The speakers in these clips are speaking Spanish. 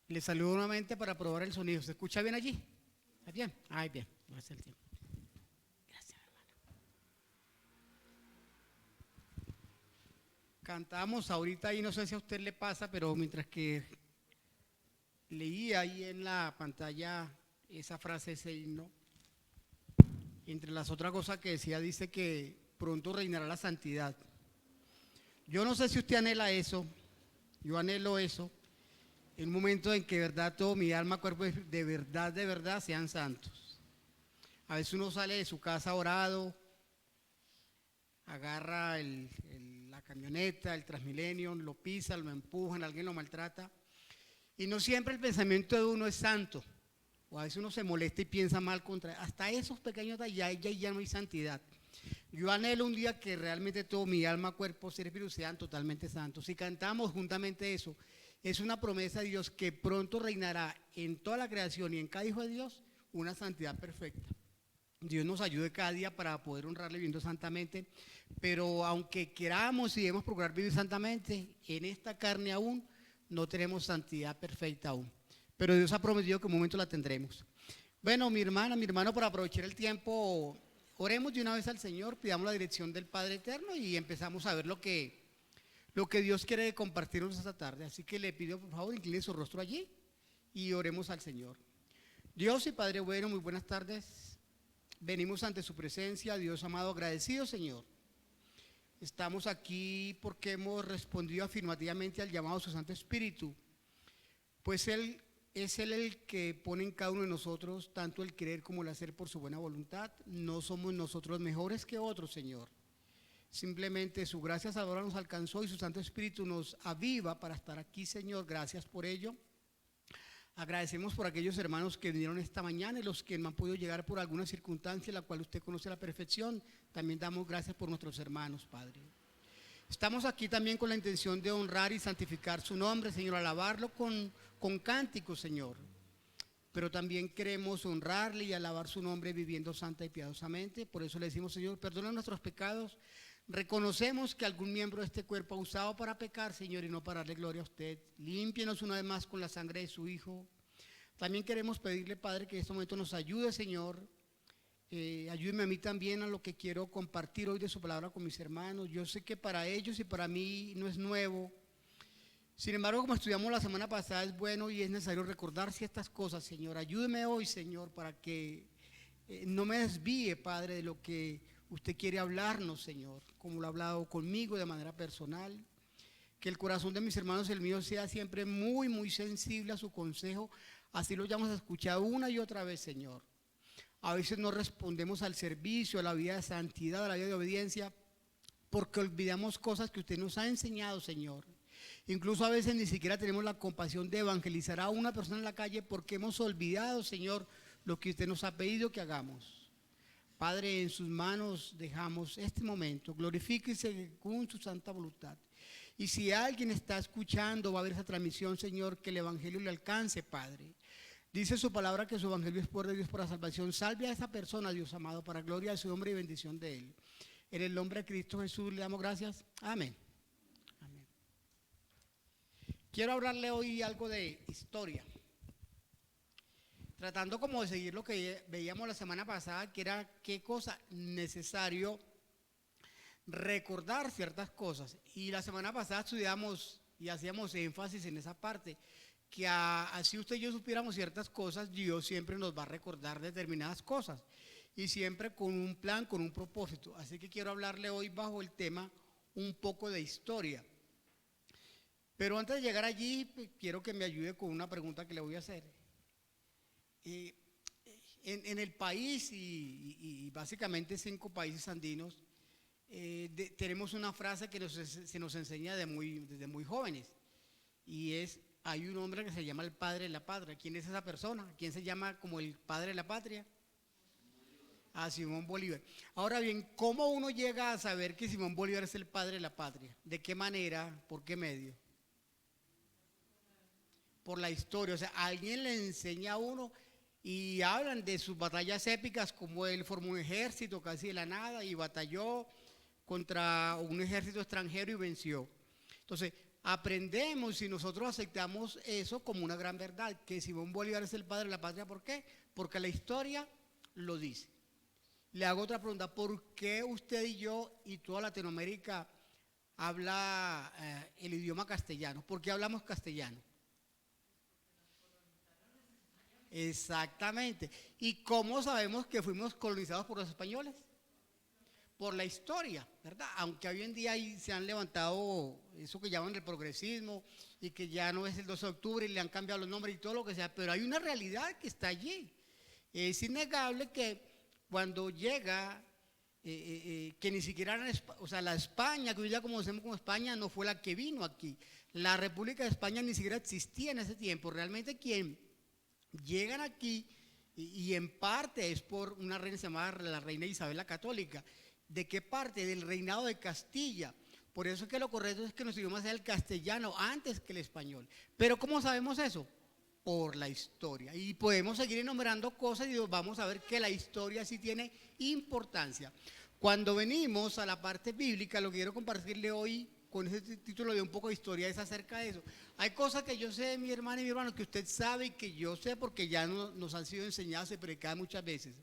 Le saludo nuevamente para probar el sonido. ¿Se escucha bien allí? ¿Está bien? Ay, bien. No es el tiempo. Gracias, hermano. Cantamos ahorita y no sé si a usted le pasa, pero mientras que leía ahí en la pantalla esa frase, ese himno, entre las otras cosas que decía, dice que pronto reinará la santidad. Yo no sé si usted anhela eso, yo anhelo eso, en un momento en que de verdad todo mi alma, cuerpo, de verdad sean santos. A veces uno sale de su casa orado, agarra la camioneta, el Transmilenio, lo pisa, lo empujan, alguien lo maltrata. Y no siempre el pensamiento de uno es santo. O a veces uno se molesta y piensa mal contra. Hasta esos pequeños detalles ya no hay santidad. Yo anhelo un día que realmente todo mi alma, cuerpo, ser, espíritu sean totalmente santos. Si cantamos juntamente eso, es una promesa de Dios que pronto reinará en toda la creación y en cada hijo de Dios una santidad perfecta. Dios nos ayude cada día para poder honrarle viviendo santamente, pero aunque queramos y debemos procurar vivir santamente, en esta carne aún no tenemos santidad perfecta aún. Pero Dios ha prometido que en un momento la tendremos. Bueno, mi hermana, mi hermano, para aprovechar el tiempo, oremos de una vez al Señor, pidamos la dirección del Padre Eterno y empezamos a ver lo que Dios quiere compartirnos esta tarde. Así que le pido, por favor, incline su rostro allí y oremos al Señor. Dios y Padre bueno, muy buenas tardes. Venimos ante su presencia, Dios amado, agradecido, Señor. Estamos aquí porque hemos respondido afirmativamente al llamado de su Santo Espíritu, pues Él es Él el que pone en cada uno de nosotros tanto el querer como el hacer por su buena voluntad. No somos nosotros mejores que otros, Señor. Simplemente su gracia salvadora nos alcanzó y su Santo Espíritu nos aviva para estar aquí, Señor. Gracias por ello. Agradecemos por aquellos hermanos que vinieron esta mañana y los que no han podido llegar por alguna circunstancia, la cual usted conoce a la perfección. También damos gracias por nuestros hermanos, Padre. Estamos aquí también con la intención de honrar y santificar su nombre, Señor, alabarlo con cánticos, Señor. Pero también queremos honrarle y alabar su nombre viviendo santa y piadosamente. Por eso le decimos, Señor, perdona nuestros pecados. Reconocemos que algún miembro de este cuerpo ha usado para pecar, Señor, y no para darle gloria a usted. Límpienos una vez más con la sangre de su Hijo. También queremos pedirle, Padre, que en este momento nos ayude, Señor. Ayúdeme a mí también a lo que quiero compartir hoy de su palabra con mis hermanos. Yo sé que para ellos y para mí no es nuevo. Sin embargo, como estudiamos la semana pasada, es bueno y es necesario recordar ciertas cosas, Señor. Ayúdeme hoy, Señor, para que no me desvíe, Padre, de lo que usted quiere hablarnos, Señor, como lo ha hablado conmigo de manera personal. Que el corazón de mis hermanos y el mío sea siempre muy, muy sensible a su consejo. Así lo hayamos escuchado una y otra vez, Señor. A veces no respondemos al servicio, a la vida de santidad, a la vida de obediencia, porque olvidamos cosas que usted nos ha enseñado, Señor. Incluso a veces ni siquiera tenemos la compasión de evangelizar a una persona en la calle porque hemos olvidado, Señor, lo que usted nos ha pedido que hagamos. Padre, en sus manos dejamos este momento. Glorifíquese con su santa voluntad. Y si alguien está escuchando, va a ver esa transmisión, Señor, que el evangelio le alcance, Padre. Dice su palabra que su evangelio es poder de Dios para salvación. Salve a esa persona, Dios amado, para gloria de su nombre y bendición de él. En el nombre de Cristo Jesús le damos gracias. Amén. Amén. Quiero hablarle hoy algo de historia. Tratando como de seguir lo que veíamos la semana pasada, que era qué cosa necesario recordar ciertas cosas. Y la semana pasada estudiamos y hacíamos énfasis en esa parte, que así usted y yo supiéramos ciertas cosas, Dios siempre nos va a recordar determinadas cosas y siempre con un plan, con un propósito. Así que quiero hablarle hoy bajo el tema un poco de historia. Pero antes de llegar allí, quiero que me ayude con una pregunta que le voy a hacer. En el país y básicamente 5 países andinos, tenemos una frase que se nos enseña desde muy jóvenes, y es: hay un hombre que se llama el padre de la patria. ¿Quién es esa persona? ¿Quién se llama como el padre de la patria? A Simón Bolívar. Ahora bien, ¿cómo uno llega a saber que Simón Bolívar es el padre de la patria? ¿De qué manera? ¿Por qué medio? Por la historia. O sea, alguien le enseña a uno y hablan de sus batallas épicas, como él formó un ejército casi de la nada y batalló contra un ejército extranjero y venció. Entonces, aprendemos y nosotros aceptamos eso como una gran verdad, que Simón Bolívar es el padre de la patria. ¿Por qué? Porque la historia lo dice. Le hago otra pregunta: ¿por qué usted y yo y toda Latinoamérica habla el idioma castellano? ¿Por qué hablamos castellano? Exactamente. ¿Y cómo sabemos que fuimos colonizados por los españoles? Por la historia, ¿verdad? Aunque hoy en día ahí se han levantado eso que llaman el progresismo y que ya no es el 12 de octubre y le han cambiado los nombres y todo lo que sea, pero hay una realidad que está allí. Es innegable que cuando llega, que ni siquiera, o sea, la España, que hoy día conocemos como España, no fue la que vino aquí. La República de España ni siquiera existía en ese tiempo. Realmente quien llegan aquí, y en parte es por una reina llamada la reina Isabel la Católica. ¿De qué parte? Del reinado de Castilla. Por eso es que lo correcto es que nuestro idioma sea el castellano antes que el español. Pero ¿cómo sabemos eso? Por la historia. Y podemos seguir enumerando cosas y vamos a ver que la historia sí tiene importancia. Cuando venimos a la parte bíblica, lo que quiero compartirle hoy con ese título de un poco de historia es acerca de eso. Hay cosas que yo sé, mi hermana y mi hermano, que usted sabe y que yo sé porque ya nos han sido enseñadas y predicadas muchas veces.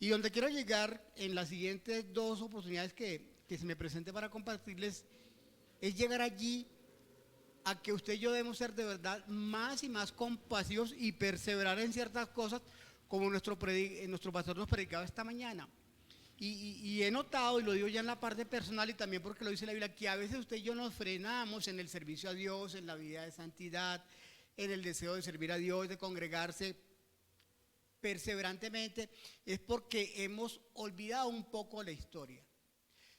Y donde quiero llegar en las siguientes dos oportunidades que se me presente para compartirles, es llegar allí a que usted y yo debemos ser de verdad más y más compasivos y perseverar en ciertas cosas, como nuestro pastor nos predicaba esta mañana. Y he notado, y lo digo ya en la parte personal y también porque lo dice la Biblia, que a veces usted y yo nos frenamos en el servicio a Dios, en la vida de santidad, en el deseo de servir a Dios, de congregarse perseverantemente, es porque hemos olvidado un poco la historia.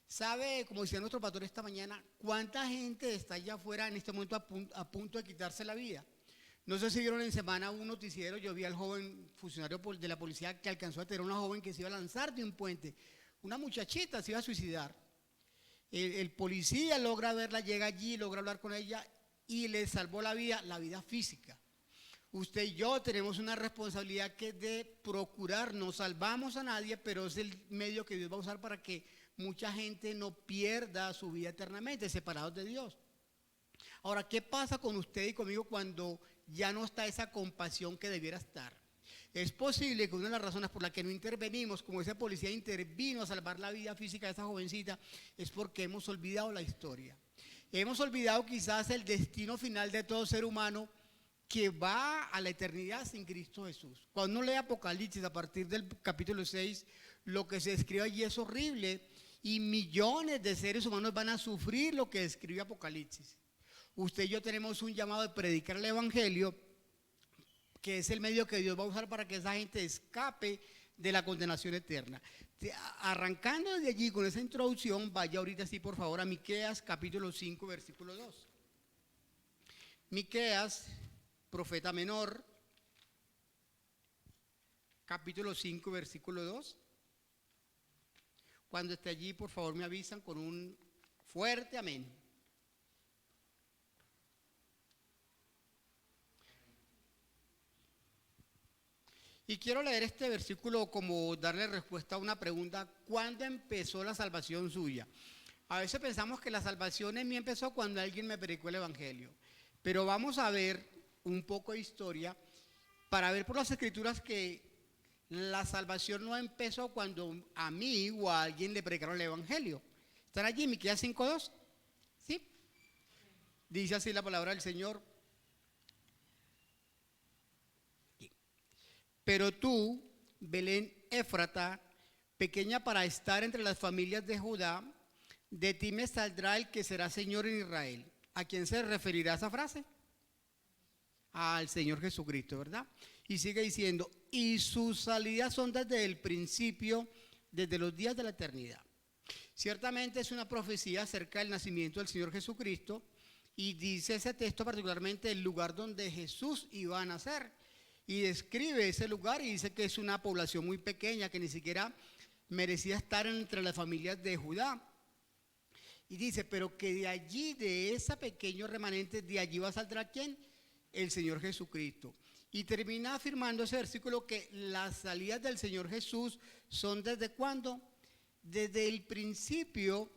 ¿Sabe, como decía nuestro pastor esta mañana, cuánta gente está allá afuera en este momento a punto de quitarse la vida? No sé si vieron en semana un noticiero, yo vi al joven funcionario de la policía que alcanzó a tener una joven que se iba a lanzar de un puente, una muchachita se iba a suicidar. El policía logra verla, llega allí, logra hablar con ella y le salvó la vida física. Usted y yo tenemos una responsabilidad que es de procurar, no salvamos a nadie, pero es el medio que Dios va a usar para que mucha gente no pierda su vida eternamente, separados de Dios. Ahora, ¿qué pasa con usted y conmigo cuando ya no está esa compasión que debiera estar? Es posible que una de las razones por las que no intervenimos, como ese policía intervino a salvar la vida física de esa jovencita, es porque hemos olvidado la historia. Hemos olvidado quizás el destino final de todo ser humano, que va a la eternidad sin Cristo Jesús. Cuando uno lee Apocalipsis a partir del capítulo 6, lo que se escribe allí es horrible y millones de seres humanos van a sufrir lo que describe Apocalipsis. Usted y yo tenemos un llamado de predicar el evangelio, que es el medio que Dios va a usar para que esa gente escape de la condenación eterna. Arrancando desde allí con esa introducción, vaya ahorita sí por favor a Miqueas capítulo 5 versículo 2. Miqueas, profeta menor, capítulo 5, versículo 2. Cuando esté allí, por favor, me avisan con un fuerte amén. Y quiero leer este versículo como darle respuesta a una pregunta: ¿cuándo empezó la salvación suya? A veces pensamos que la salvación en mí empezó cuando alguien me predicó el evangelio, pero vamos a ver un poco de historia para ver por las escrituras que la salvación no empezó cuando a mí o a alguien le predicaron el evangelio. ¿Están allí? Miqueas 5:2. ¿Sí? Dice así la palabra del Señor: pero tú, Belén Éfrata, pequeña para estar entre las familias de Judá, de ti me saldrá el que será Señor en Israel. ¿A quién se referirá esa frase? Al Señor Jesucristo, ¿verdad? Y sigue diciendo: y sus salidas son desde el principio, desde los días de la eternidad. Ciertamente es una profecía acerca del nacimiento del Señor Jesucristo, y dice ese texto particularmente el lugar donde Jesús iba a nacer, y describe ese lugar y dice que es una población muy pequeña que ni siquiera merecía estar entre las familias de Judá. Y dice, pero que de allí, de ese pequeño remanente, de allí va a saldrá ¿quién? El Señor Jesucristo. Y termina afirmando ese versículo que las salidas del Señor Jesús son ¿desde cuándo? Desde el principio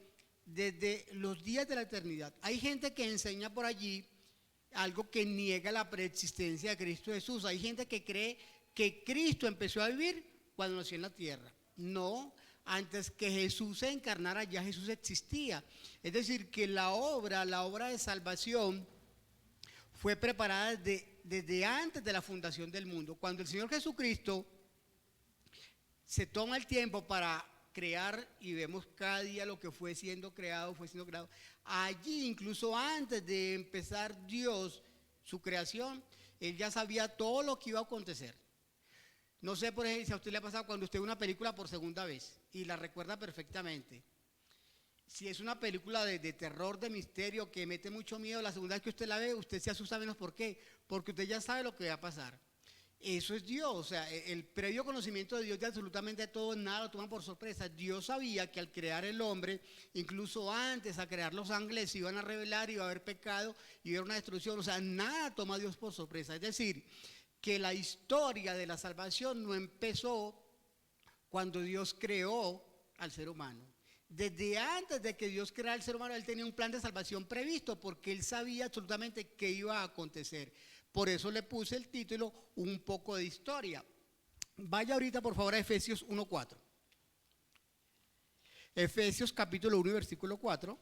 desde los días de la eternidad. Hay gente que enseña por allí algo que niega la preexistencia de Cristo Jesús. Hay gente que cree que Cristo empezó a vivir cuando nació en la tierra. No, antes que Jesús se encarnara ya Jesús existía. Es decir, que la obra de salvación fue preparada desde antes de la fundación del mundo. Cuando el Señor Jesucristo se toma el tiempo para crear y vemos cada día lo que fue siendo creado. Allí, incluso antes de empezar Dios su creación, Él ya sabía todo lo que iba a acontecer. No sé, por ejemplo, si a usted le ha pasado cuando usted ve una película por segunda vez y la recuerda perfectamente. Si es una película de terror, de misterio, que mete mucho miedo, la segunda vez que usted la ve, usted se asusta menos. ¿Por qué? Porque usted ya sabe lo que va a pasar. Eso es Dios, o sea, el previo conocimiento de Dios de absolutamente todo, nada lo toman por sorpresa. Dios sabía que al crear el hombre, incluso antes a crear los ángeles, se iban a revelar, iba a haber pecado, iba a haber una destrucción, o sea, nada toma a Dios por sorpresa. Es decir, que la historia de la salvación no empezó cuando Dios creó al ser humano. Desde antes de que Dios creara al ser humano, Él tenía un plan de salvación previsto, porque Él sabía absolutamente qué iba a acontecer. Por eso le puse el título, Un poco de historia. Vaya ahorita por favor a Efesios 1:4. Efesios capítulo 1 y versículo 4.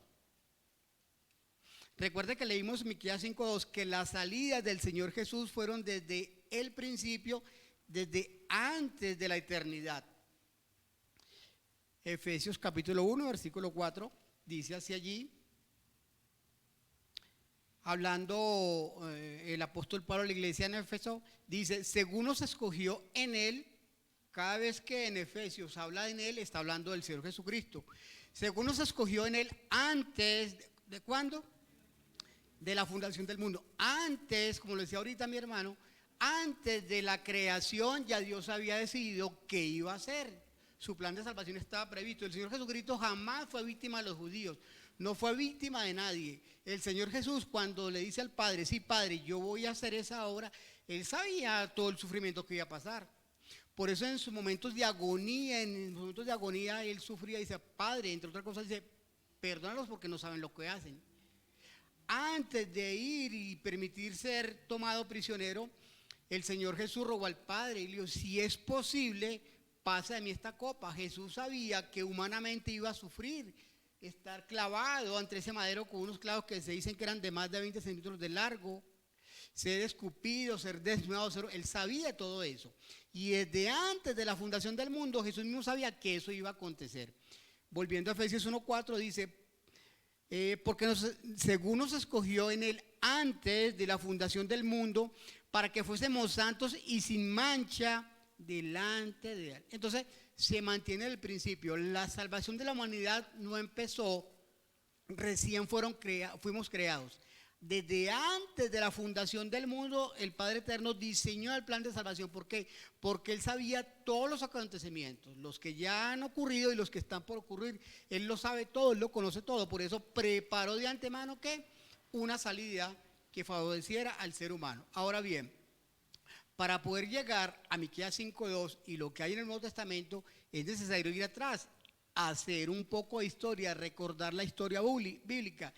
Recuerde que leímos Miqueas 5:2, que las salidas del Señor Jesús fueron desde el principio, desde antes de la eternidad. Efesios capítulo 1, versículo 4, dice así allí, hablando el apóstol Pablo a la iglesia en Éfeso, dice, según nos escogió en Él. Cada vez que en Efesios habla en Él, está hablando del Señor Jesucristo. Según nos escogió en Él antes, ¿de cuándo? De la fundación del mundo. Antes, como lo decía ahorita mi hermano, antes de la creación ya Dios había decidido qué iba a hacer. Su plan de salvación estaba previsto. El Señor Jesucristo jamás fue víctima de los judíos, no fue víctima de nadie. El Señor Jesús, cuando le dice al Padre, sí, Padre, yo voy a hacer esa obra, Él sabía todo el sufrimiento que iba a pasar. Por eso en sus momentos de agonía, Él sufría y dice, Padre, entre otras cosas, dice, perdónalos porque no saben lo que hacen. Antes de ir y permitir ser tomado prisionero, el Señor Jesús rogó al Padre y le dijo, si es posible, pasa de mí esta copa. Jesús sabía que humanamente iba a sufrir, estar clavado ante ese madero con unos clavos que se dicen que eran de más de 20 centímetros de largo, ser escupido, ser desnudado, Él sabía todo eso. Y desde antes de la fundación del mundo, Jesús mismo sabía que eso iba a acontecer. Volviendo a Efesios 1:4 dice, porque según nos escogió en Él antes de la fundación del mundo, para que fuésemos santos y sin mancha delante de Él. Entonces se mantiene el principio. La salvación de la humanidad no empezó recién fuimos creados. Desde antes de la fundación del mundo, el Padre Eterno diseñó el plan de salvación. ¿Por qué? Porque Él sabía todos los acontecimientos, los que ya han ocurrido y los que están por ocurrir. Él lo sabe todo, Él lo conoce todo. Por eso preparó de antemano ¿qué? Una salida que favoreciera al ser humano. Ahora bien, para poder llegar a Miqueas 5:2 y lo que hay en el Nuevo Testamento, es necesario ir atrás, hacer un poco de historia, recordar la historia bíblica.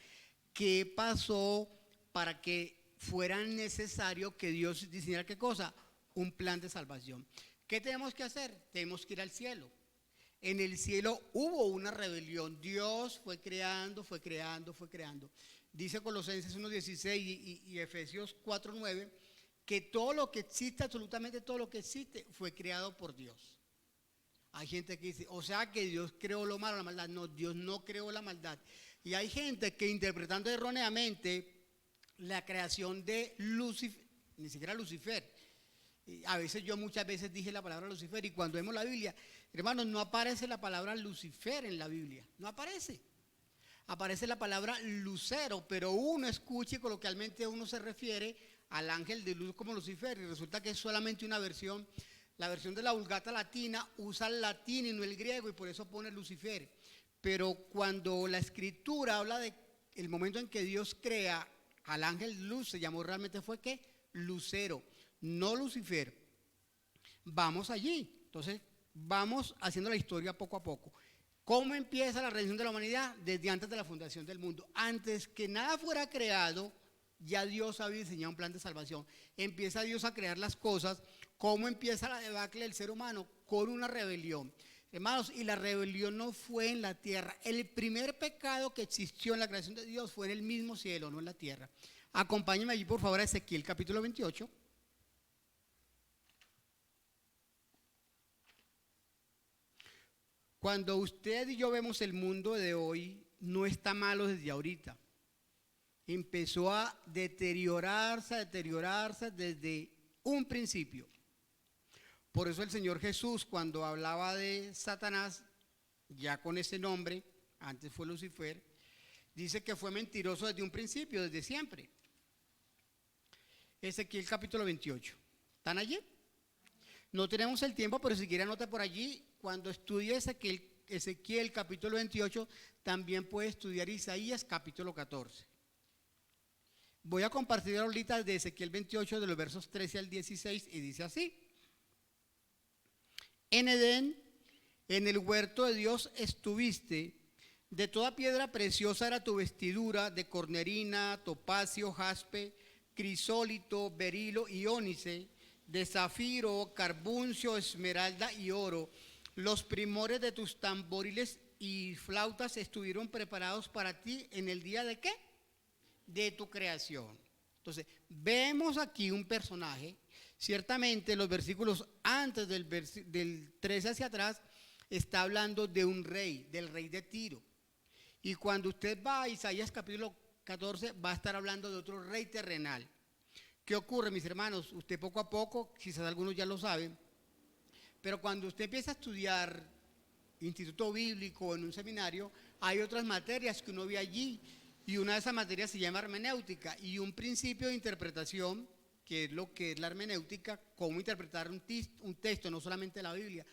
¿Qué pasó para que fuera necesario que Dios diseñara qué cosa? Un plan de salvación. ¿Qué tenemos que hacer? Tenemos que ir al cielo. En el cielo hubo una rebelión. Dios fue creando. Dice Colosenses 1:16 y Efesios 4:9 que todo lo que existe, absolutamente todo lo que existe, fue creado por Dios. Hay gente que dice, o sea que Dios creó lo malo, la maldad. No, Dios no creó la maldad. Y hay gente que interpretando erróneamente la creación de Lucifer, ni siquiera Lucifer. Muchas veces dije la palabra Lucifer y cuando vemos la Biblia, hermanos, no aparece la palabra Lucifer en la Biblia, no aparece. Aparece la palabra lucero, pero uno escucha y coloquialmente uno se refiere al ángel de luz como Lucifer y resulta que es solamente una versión. La versión de la Vulgata latina usa el latín y no el griego y por eso pone Lucifer. Pero cuando la escritura habla de el momento en que Dios crea al ángel de luz, se llamó realmente fue ¿qué? Lucero, no Lucifer. Vamos allí. Entonces vamos haciendo la historia poco a poco. ¿Cómo empieza la redención de la humanidad? Desde antes de la fundación del mundo. Antes que nada fuera creado, ya Dios había diseñado un plan de salvación. Empieza Dios a crear las cosas. ¿Cómo empieza la debacle del ser humano? Con una rebelión. Hermanos, y la rebelión no fue en la tierra. El primer pecado que existió en la creación de Dios fue en el mismo cielo, no en la tierra. Acompáñenme allí, por favor, a Ezequiel capítulo 28. Cuando usted y yo vemos el mundo de hoy, no está malo desde ahorita. Empezó a deteriorarse desde un principio. Por eso el Señor Jesús, cuando hablaba de Satanás, ya con ese nombre, antes fue Lucifer, dice que fue mentiroso desde un principio, desde siempre. Ezequiel capítulo 28. ¿Están allí? No tenemos el tiempo, pero si quiere anote por allí. Cuando estudie Ezequiel capítulo 28, también puede estudiar Isaías capítulo 14. Voy a compartir ahorita de Ezequiel 28 de los versos 13 al 16 y dice así. En Edén, en el huerto de Dios estuviste, de toda piedra preciosa era tu vestidura, de cornerina, topacio, jaspe, crisólito, berilo y ónice, de zafiro, carbuncio, esmeralda y oro. Los primores de tus tamboriles y flautas estuvieron preparados para ti en el día de ¿qué? De tu creación. Entonces, vemos aquí un personaje. Ciertamente los versículos antes del 13 hacia atrás está hablando de un rey, del rey de Tiro. Y cuando usted va a Isaías capítulo 14 va a estar hablando de otro rey terrenal. ¿Qué ocurre, mis hermanos? Usted poco a poco, quizás algunos ya lo saben, pero cuando usted empieza a estudiar instituto bíblico o en un seminario, hay otras materias que uno ve allí y una de esas materias se llama hermenéutica y un principio de interpretación, que es lo que es la hermenéutica, cómo interpretar un texto, no solamente la Biblia.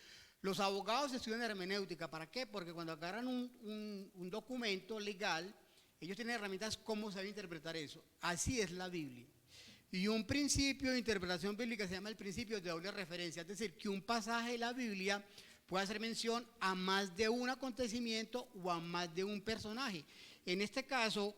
Los abogados estudian hermenéutica, ¿para qué? Porque cuando agarran un documento legal, ellos tienen herramientas cómo saber interpretar eso. Así es la Biblia. Y un principio de interpretación bíblica se llama el principio de doble referencia, es decir, que un pasaje de la Biblia puede hacer mención a más de un acontecimiento o a más de un personaje. En este caso,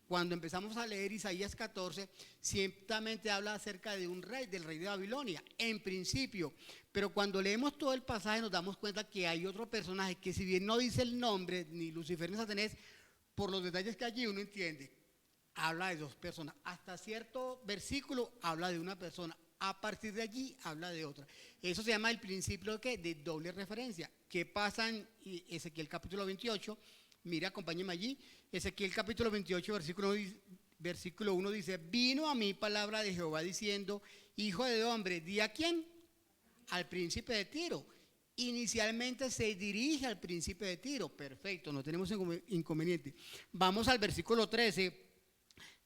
cuando empezamos a leer Isaías 14, ciertamente habla acerca de un rey, del rey de Babilonia, en principio. Pero cuando leemos todo el pasaje nos damos cuenta que hay otro personaje que si bien no dice el nombre, ni Lucifer ni Satanás, por los detalles que allí uno entiende, habla de dos personas. Hasta cierto versículo habla de una persona. A partir de allí habla de otra. Eso se llama el principio de ¿qué? De doble referencia. ¿Qué pasa en Ezequiel capítulo 28? Mira, acompáñenme allí. Ezequiel capítulo 28, versículo 1 dice: vino a mí palabra de Jehová diciendo: hijo de hombre, ¿di a quién? Al príncipe de Tiro. Inicialmente se dirige al príncipe de Tiro. Perfecto, no tenemos inconveniente. Vamos al versículo 13.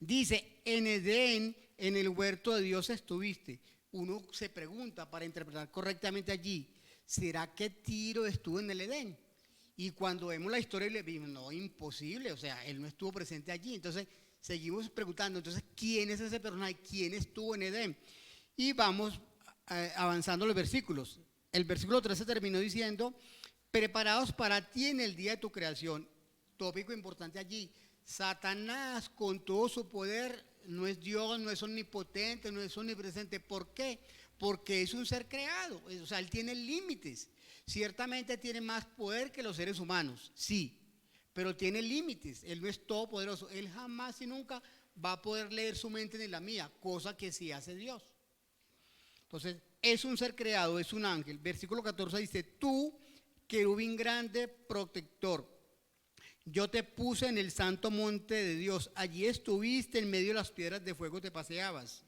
Dice: en Edén, en el huerto de Dios estuviste. Uno se pregunta, para interpretar correctamente allí, ¿será que Tiro estuvo en el Edén? Y cuando vemos la historia le vimos, no, imposible, o sea, él no estuvo presente allí. Entonces seguimos preguntando, entonces, ¿quién es ese personaje? ¿Quién estuvo en Edén? Y vamos avanzando los versículos. El versículo 13 terminó diciendo: preparados para ti en el día de tu creación. Tópico importante allí. Satanás con todo su poder no es Dios, no es omnipotente, no es omnipresente. ¿Por qué? Porque es un ser creado, o sea, él tiene límites. Ciertamente tiene más poder que los seres humanos, sí, pero tiene límites. Él no es todopoderoso. Él jamás y nunca va a poder leer su mente ni la mía, cosa que sí hace Dios. Entonces, es un ser creado, es un ángel. Versículo 14 dice: tú, querubín grande, protector, yo te puse en el santo monte de Dios. Allí estuviste, en medio de las piedras de fuego te paseabas.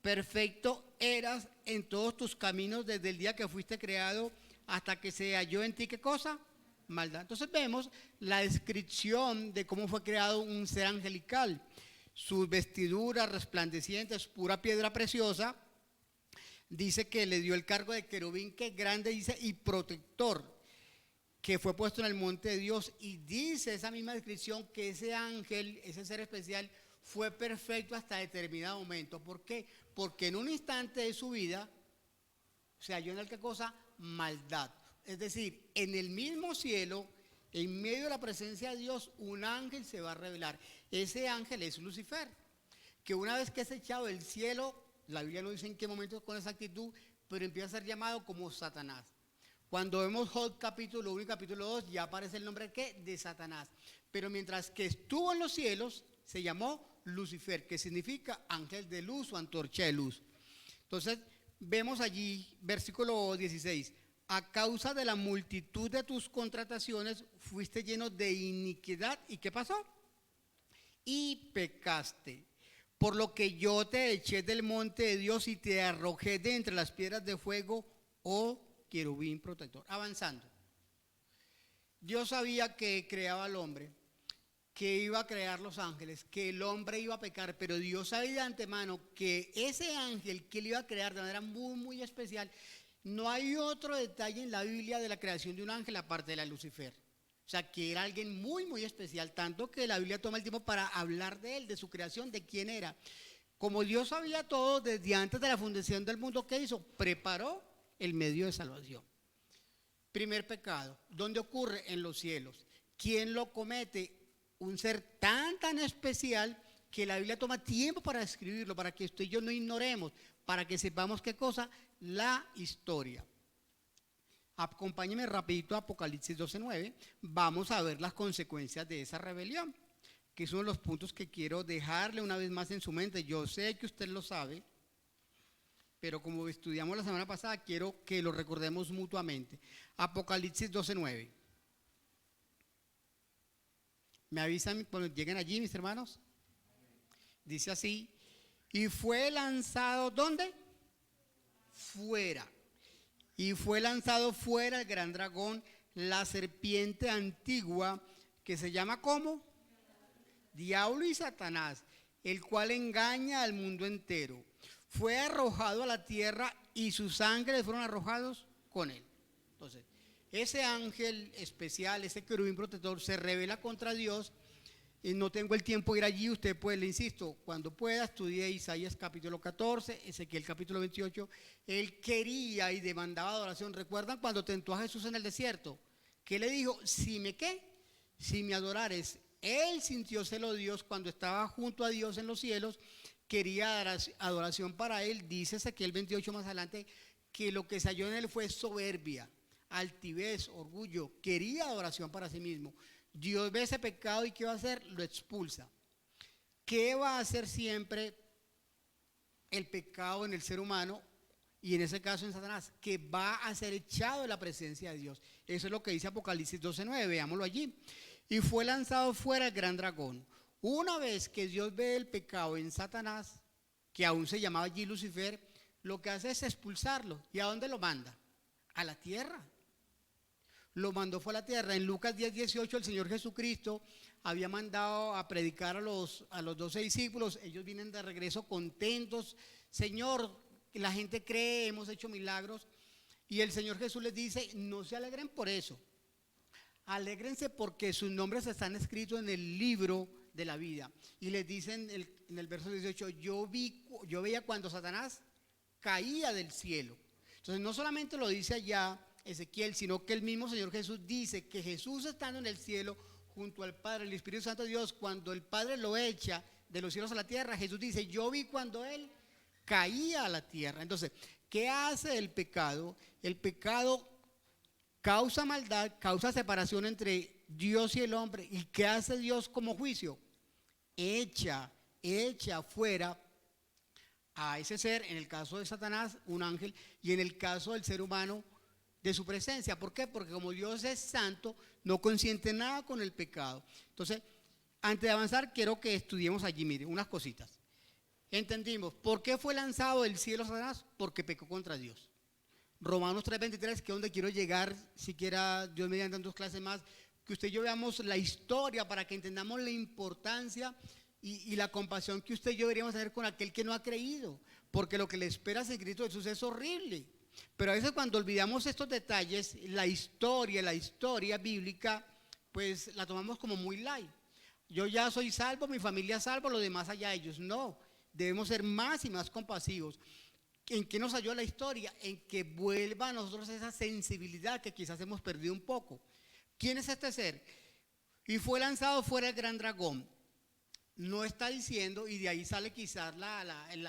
Perfecto eras en todos tus caminos desde el día que fuiste creado hasta que se halló en ti, ¿qué cosa? Maldad. Entonces vemos la descripción de cómo fue creado un ser angelical. Sus vestiduras resplandecientes, pura piedra preciosa. Dice que le dio el cargo de querubín, que grande, dice, y protector, que fue puesto en el monte de Dios. Y dice esa misma descripción que ese ángel, ese ser especial, fue perfecto hasta determinado momento. ¿Por qué? Porque en un instante de su vida se halló en el, ¿qué cosa? Maldad. Es decir, en el mismo cielo en medio de la presencia de Dios, un ángel se va a revelar. Ese ángel es Lucifer, que una vez que es echado del cielo, la Biblia no dice en qué momento con exactitud, pero empieza a ser llamado como Satanás. Cuando vemos Job capítulo 1 y capítulo 2, ya aparece el nombre de Satanás. Pero mientras que estuvo en los cielos, se llamó Lucifer, que significa ángel de luz o antorcha de luz. Entonces, vemos allí, versículo 16, a causa de la multitud de tus contrataciones, fuiste lleno de iniquidad. ¿Y qué pasó? Y pecaste. Por lo que yo te eché del monte de Dios y te arrojé de entre las piedras de fuego, oh querubín protector. Avanzando. Dios sabía que creaba al hombre, que iba a crear los ángeles, que el hombre iba a pecar, pero Dios sabía de antemano que ese ángel que él iba a crear de manera muy, muy especial. No hay otro detalle en la Biblia de la creación de un ángel aparte de la Lucifer. O sea, que era alguien muy, muy especial, tanto que la Biblia toma el tiempo para hablar de él, de su creación, de quién era. Como Dios sabía todo desde antes de la fundación del mundo, ¿qué hizo? Preparó el medio de salvación. Primer pecado, ¿dónde ocurre? En los cielos. ¿Quién lo comete? Un ser tan, tan especial que la Biblia toma tiempo para escribirlo, para que usted y yo no ignoremos, para que sepamos qué cosa, la historia. Acompáñeme rapidito a Apocalipsis 12:9, vamos a ver las consecuencias de esa rebelión, que es uno de los puntos que quiero dejarle una vez más en su mente. Yo sé que usted lo sabe, pero como estudiamos la semana pasada, quiero que lo recordemos mutuamente. Apocalipsis 12:9. ¿Me avisan cuando lleguen allí, mis hermanos? Dice así, y fue lanzado, ¿dónde? Fuera. Y fue lanzado fuera el gran dragón, la serpiente antigua, que se llama ¿cómo? Diablo y Satanás, el cual engaña al mundo entero. Fue arrojado a la tierra y sus ángeles fueron arrojados con él. Entonces, ese ángel especial, ese querubín protector, se revela contra Dios. Y no tengo el tiempo de ir allí, usted puede, le insisto, cuando pueda, estudie Isaías capítulo 14, Ezequiel capítulo 28. Él quería y demandaba adoración. ¿Recuerdan cuando tentó a Jesús en el desierto? ¿Qué le dijo? Si me adorares. Él sintió celo de Dios cuando estaba junto a Dios en los cielos, quería adoración para él. Dice Ezequiel 28 más adelante que lo que se halló en él fue soberbia, altivez, orgullo, quería adoración para sí mismo. Dios ve ese pecado y ¿qué va a hacer? Lo expulsa. ¿Qué va a hacer siempre el pecado en el ser humano? Y en ese caso en Satanás, que va a ser echado de la presencia de Dios. Eso es lo que dice Apocalipsis 12:9, veámoslo allí. Y fue lanzado fuera el gran dragón. Una vez que Dios ve el pecado en Satanás, que aún se llamaba allí Lucifer, lo que hace es expulsarlo. ¿Y a dónde lo manda? A la tierra. Lo mandó fue a la tierra. En Lucas 10:18 el Señor Jesucristo había mandado a predicar a los 12 discípulos. Ellos vienen de regreso contentos. Señor, la gente cree, hemos hecho milagros. Y el Señor Jesús les dice, no se alegren por eso. Alégrense porque sus nombres están escritos en el libro de la vida. Y les dicen en el verso 18, yo veía cuando Satanás caía del cielo. Entonces no solamente lo dice allá Ezequiel, sino que el mismo Señor Jesús dice que Jesús estando en el cielo junto al Padre, el Espíritu Santo de Dios, cuando el Padre lo echa de los cielos a la tierra, Jesús dice, yo vi cuando Él caía a la tierra. Entonces, ¿qué hace el pecado? El pecado causa maldad, causa separación entre Dios y el hombre. ¿Y qué hace Dios como juicio? Echa fuera a ese ser, en el caso de Satanás, un ángel, y en el caso del ser humano, de su presencia. ¿Por qué? Porque como Dios es santo, no consiente nada con el pecado. Entonces, antes de avanzar, quiero que estudiemos allí, miren, unas cositas. Entendimos, ¿por qué fue lanzado del cielo Satanás? Porque pecó contra Dios. Romanos 3:23, que es donde quiero llegar, siquiera Dios mediante 2 clases más, que usted y yo veamos la historia para que entendamos la importancia y la compasión que usted y yo deberíamos tener con aquel que no ha creído, porque lo que le espera en Cristo Jesús es horrible. Pero a veces cuando olvidamos estos detalles, la historia bíblica, pues la tomamos como muy light. Yo ya soy salvo, mi familia es salvo, los demás allá ellos. No, debemos ser más y más compasivos. ¿En qué nos ayuda la historia? En que vuelva a nosotros esa sensibilidad que quizás hemos perdido un poco. ¿Quién es este ser? Y fue lanzado fuera el gran dragón. No está diciendo, y de ahí sale quizás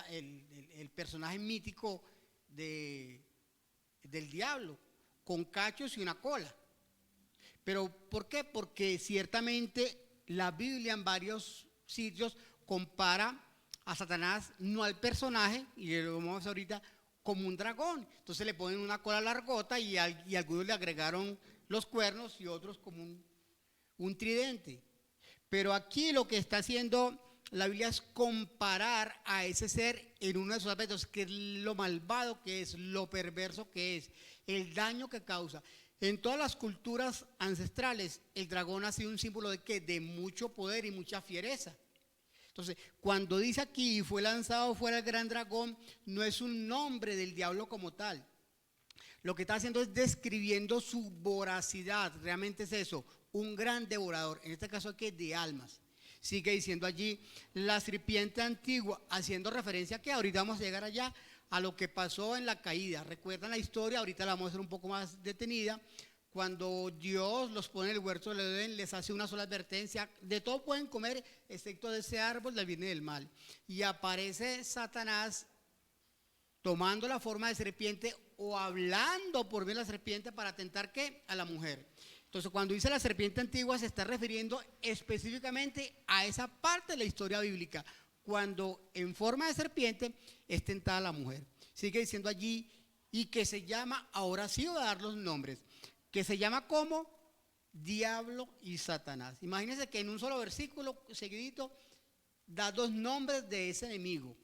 el personaje mítico del diablo, con cachos y una cola. ¿Pero por qué? Porque ciertamente la Biblia en varios sitios compara a Satanás, no al personaje, y lo vamos a ver ahorita, como un dragón. Entonces le ponen una cola largota y algunos le agregaron los cuernos y otros como un tridente. Pero aquí lo que está haciendo la Biblia es comparar a ese ser en uno de sus aspectos, que es lo malvado que es, lo perverso que es, el daño que causa. En todas las culturas ancestrales, el dragón ha sido un símbolo de ¿qué? De mucho poder y mucha fiereza. Entonces, cuando dice aquí, fue lanzado fuera el gran dragón, no es un nombre del diablo como tal. Lo que está haciendo es describiendo su voracidad, realmente es eso, un gran devorador, en este caso aquí de almas. Sigue diciendo allí, la serpiente antigua, haciendo referencia a que ahorita vamos a llegar allá, a lo que pasó en la caída. ¿Recuerdan la historia? Ahorita la vamos a hacer un poco más detenida. Cuando Dios los pone en el huerto del Edén, les hace una sola advertencia: de todo pueden comer, excepto de ese árbol del bien y del mal. Y aparece Satanás tomando la forma de serpiente o hablando por medio de la serpiente para tentar ¿qué? A la mujer. Entonces, cuando dice la serpiente antigua, se está refiriendo específicamente a esa parte de la historia bíblica, cuando en forma de serpiente es tentada la mujer. Sigue diciendo allí, y que se llama, ahora sí voy a dar los nombres, que se llama como Diablo y Satanás. Imagínense que en un solo versículo seguidito da dos nombres de ese enemigo.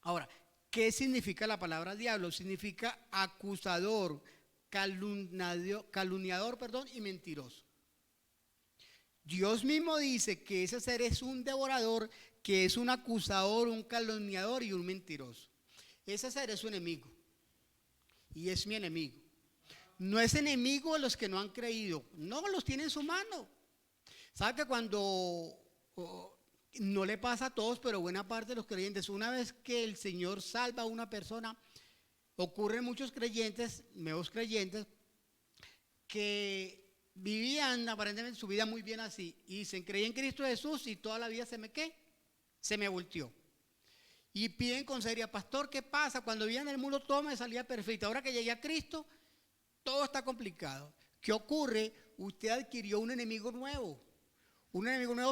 Ahora, ¿qué significa la palabra diablo? Significa acusador, calumniador, y mentiroso. Dios mismo dice que ese ser es un devorador, que es un acusador, un calumniador y un mentiroso. Ese ser es su enemigo y es mi enemigo. No es enemigo de los que no han creído, no, los tiene en su mano. ¿Sabe que cuando no le pasa a todos, pero buena parte de los creyentes, una vez que el Señor salva a una persona, ocurren muchos creyentes, nuevos creyentes, que vivían aparentemente su vida muy bien así y dicen, creí en Cristo Jesús y toda la vida se me volteó. Y piden con seriedad, pastor, ¿qué pasa? Cuando vivía en el mundo todo me salía perfecto, ahora que llegué a Cristo todo está complicado. ¿Qué ocurre? Usted adquirió un enemigo nuevo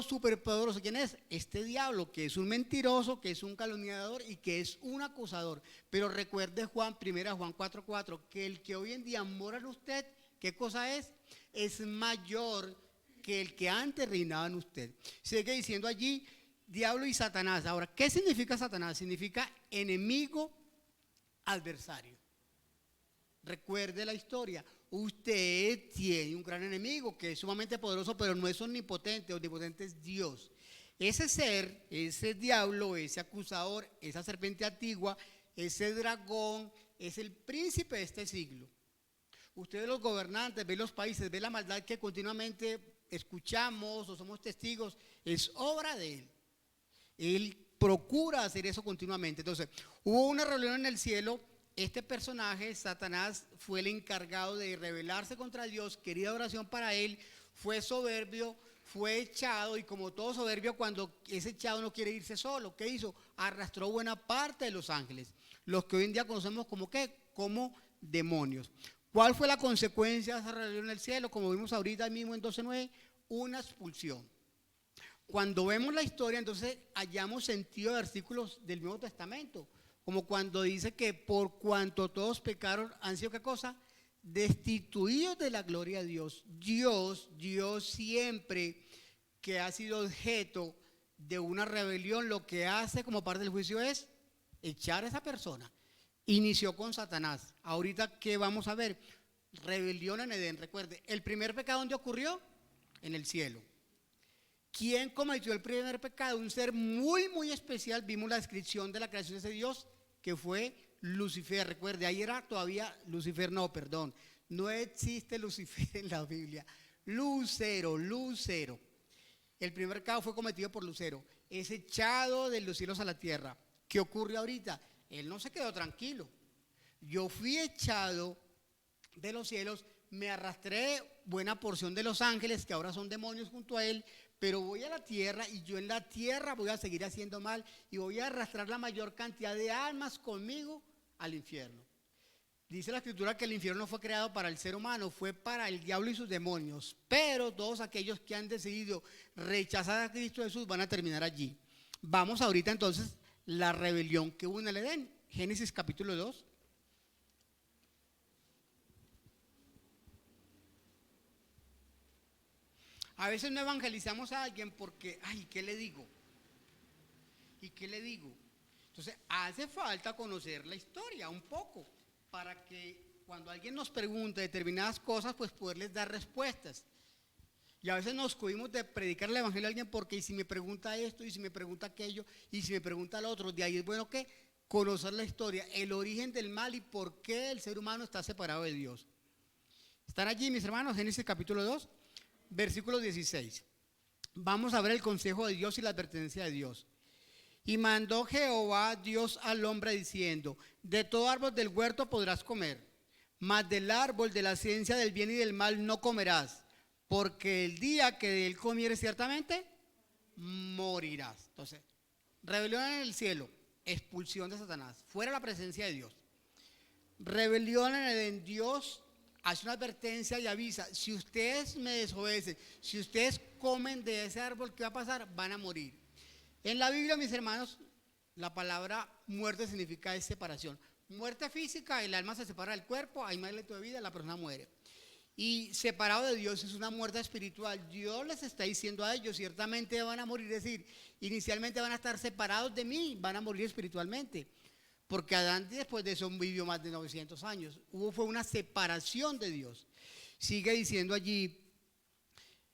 superpoderoso. ¿Quién es? Este diablo, que es un mentiroso, que es un calumniador y que es un acusador. Pero recuerde Juan 4:4, que el que hoy en día mora en usted, ¿qué cosa es? Es mayor que el que antes reinaba en usted. Sigue diciendo allí, diablo y Satanás. Ahora, ¿qué significa Satanás? Significa enemigo, adversario. Recuerde la historia. Usted tiene un gran enemigo que es sumamente poderoso, pero no es omnipotente. Omnipotente es Dios. Ese ser, ese diablo, ese acusador, esa serpiente antigua, ese dragón, es el príncipe de este siglo. Ustedes, los gobernantes, ven los países, ven la maldad que continuamente escuchamos o somos testigos, es obra de él. Él procura hacer eso continuamente. Entonces, hubo una reunión en el cielo. Este personaje, Satanás, fue el encargado de rebelarse contra Dios, quería oración para él, fue soberbio, fue echado, y como todo soberbio, cuando es echado no quiere irse solo. ¿Qué hizo? Arrastró buena parte de los ángeles, los que hoy en día conocemos como ¿qué? Como demonios. ¿Cuál fue la consecuencia de esa rebelión en el cielo? Como vimos ahorita mismo en 12:9, una expulsión. Cuando vemos la historia, entonces hallamos sentido de versículos del Nuevo Testamento. Como cuando dice que por cuanto todos pecaron, han sido ¿qué cosa? Destituidos de la gloria de Dios. Dios siempre que ha sido objeto de una rebelión, lo que hace como parte del juicio es echar a esa persona. Inició con Satanás. Ahorita, ¿qué vamos a ver? Rebelión en Edén. Recuerde, el primer pecado, ¿dónde ocurrió? En el cielo. ¿Quién cometió el primer pecado? Un ser muy especial. Vimos la descripción de la creación de ese Dios, que fue Lucifer. Recuerde, ahí era todavía Lucifer, no existe Lucifer en la Biblia. Lucero. El primer pecado fue cometido por Lucero. Es echado de los cielos a la tierra. ¿Qué ocurre ahorita? Él no se quedó tranquilo. Yo fui echado de los cielos, me arrastré buena porción de los ángeles, que ahora son demonios junto a él, pero voy a la tierra y yo en la tierra voy a seguir haciendo mal y voy a arrastrar la mayor cantidad de almas conmigo al infierno. Dice la escritura que el infierno no fue creado para el ser humano, fue para el diablo y sus demonios, pero todos aquellos que han decidido rechazar a Cristo Jesús van a terminar allí. Vamos ahorita entonces la rebelión que hubo en el Edén, Génesis capítulo 2. A veces no evangelizamos a alguien porque, ay, ¿qué le digo? ¿Y qué le digo? Entonces, hace falta conocer la historia un poco para que cuando alguien nos pregunte determinadas cosas, pues poderles dar respuestas. Y a veces nos cohibimos de predicar el evangelio a alguien porque y si me pregunta esto, y si me pregunta aquello, y si me pregunta lo otro, de ahí es bueno que conocer la historia, el origen del mal y por qué el ser humano está separado de Dios. ¿Están allí, mis hermanos? Génesis capítulo 2. Versículo 16. Vamos a ver el consejo de Dios y la advertencia de Dios. Y mandó Jehová Dios al hombre diciendo: de todo árbol del huerto podrás comer, mas del árbol de la ciencia del bien y del mal no comerás, porque el día que de él comieres ciertamente morirás. Entonces, rebelión en el cielo, expulsión de Satanás, fuera la presencia de Dios. Rebelión en Dios. Hace una advertencia y avisa: si ustedes me desobedecen, si ustedes comen de ese árbol, ¿qué va a pasar? Van a morir. En la Biblia, mis hermanos, la palabra muerte significa separación. Muerte física, el alma se separa del cuerpo, hay más hálito de vida, la persona muere. Y separado de Dios es una muerte espiritual. Dios les está diciendo a ellos: ciertamente van a morir, es decir, inicialmente van a estar separados de mí, van a morir espiritualmente. Porque Adán después de eso vivió más de 900 años. Fue una separación de Dios. Sigue diciendo allí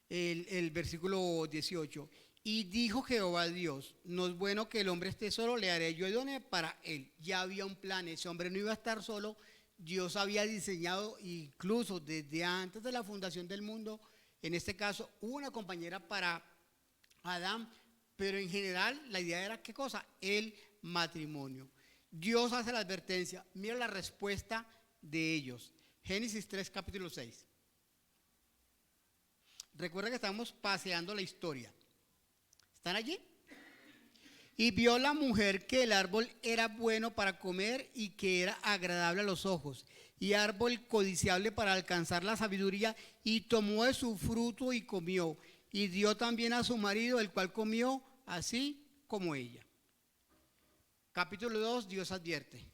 el versículo 18. Y dijo Jehová a Dios: no es bueno que el hombre esté solo, le haré yo idónea para él. Ya había un plan, ese hombre no iba a estar solo. Dios había diseñado incluso desde antes de la fundación del mundo, en este caso, una compañera para Adán. Pero en general la idea era, ¿qué cosa? El matrimonio. Dios hace la advertencia. Mira la respuesta de ellos. Génesis 3, capítulo 6. Recuerda que estamos paseando la historia. ¿Están allí? Y vio la mujer que el árbol era bueno para comer y que era agradable a los ojos, y árbol codiciable para alcanzar la sabiduría, y tomó de su fruto y comió, y dio también a su marido, el cual comió así como ella. Capítulo 2, Dios advierte: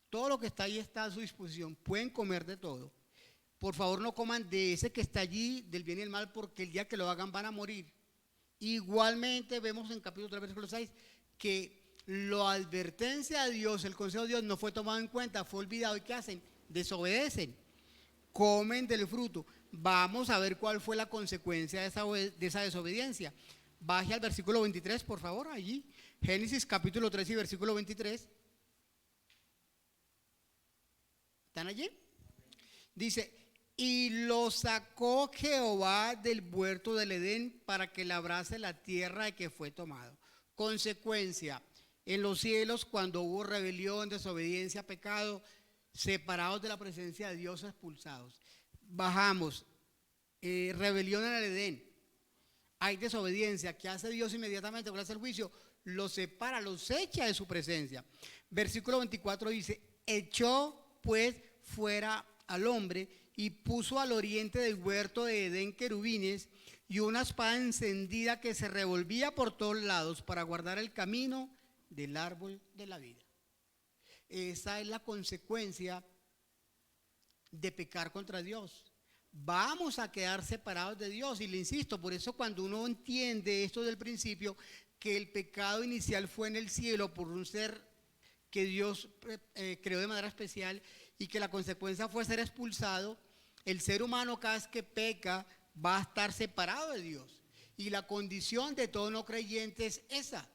todo lo que está ahí está a su disposición, pueden comer de todo. Por favor, no coman de ese que está allí, del bien y el mal, porque el día que lo hagan van a morir. Igualmente vemos en capítulo 3, versículo 6, que la advertencia de Dios, el consejo de Dios no fue tomado en cuenta, fue olvidado. ¿Y qué hacen? Desobedecen, comen del fruto. Vamos a ver cuál fue la consecuencia de esa desobediencia. Baje al versículo 23, por favor, allí. Génesis capítulo 3 y versículo 23. ¿Están allí? Dice: y lo sacó Jehová del huerto del Edén para que labrase la tierra de que fue tomado. Consecuencia: en los cielos, cuando hubo rebelión, desobediencia, pecado, separados de la presencia de Dios, expulsados. Bajamos, rebelión en el Edén. Hay desobediencia. ¿Qué hace Dios inmediatamente? ¿Cuál es el juicio? Los separa, los echa de su presencia. Versículo 24 dice: echó pues fuera al hombre y puso al oriente del huerto de Edén querubines y una espada encendida que se revolvía por todos lados para guardar el camino del árbol de la vida. Esa es la consecuencia de pecar contra Dios. Vamos a quedar separados de Dios, y le insisto, por eso cuando uno entiende esto del principio, que el pecado inicial fue en el cielo por un ser que Dios creó de manera especial y que la consecuencia fue ser expulsado, el ser humano cada vez que peca va a estar separado de Dios. Y la condición de todo no creyente es esa: